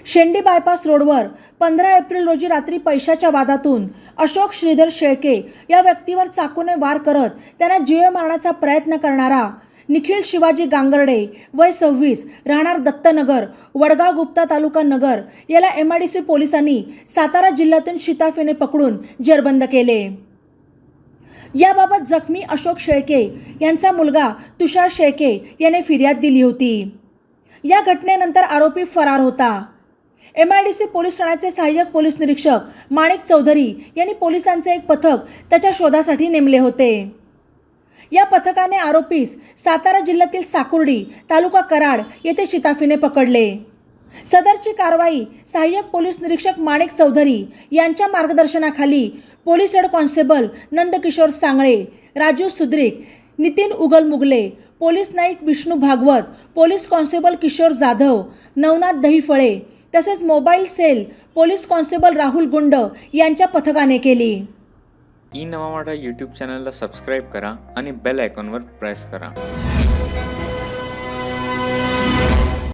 शेंडी बायपास रोडवर 15 एप्रिल रोजी रात्री पैशाच्या वादातून अशोक श्रीधर शेळके या व्यक्तीवर चाकूने वार करत त्यांना जीवे मारण्याचा प्रयत्न करणारा निखिल शिवाजी गांगर्डे वय 26 राहणार दत्तनगर वडगाव गुप्ता तालुका नगर याला MIDC पोलिसांनी सातारा जिल्ह्यातून शिताफीने पकडून जेरबंद केले। याबाबत जखमी अशोक शेळके यांचा मुलगा तुषार शेळके याने फिर्याद दिली होती। या घटनेनंतर आरोपी फरार होता। MIDC पोलीस ठाण्याचे सहाय्यक पोलीस निरीक्षक माणिक चौधरी यांनी पोलिसांचे एक पथक त्याच्या शोधासाठी नेमले होते। या पथकाने आरोपीस सातारा जिल्ह्यातील साकुर्डी तालुका कराड येथे शिताफीने पकडले। सदरची कारवाई सहाय्यक पोलीस निरीक्षक माणिक चौधरी यांच्या मार्गदर्शनाखाली police head constable Nandkishor Sangle, Raju Sudrik, Nitin Ugal Mugle, police Naik Vishnu Bhagwat, police constable Kishor Jadhav, Navnath Dahiphale तसेच mobile cell police constable Rahul Gund यांच्या पथकाने केली। ई नवा मराठा यूट्यूब चॅनलला सबस्क्राईब करा आणि बेल आयकॉनवर प्रेस करा।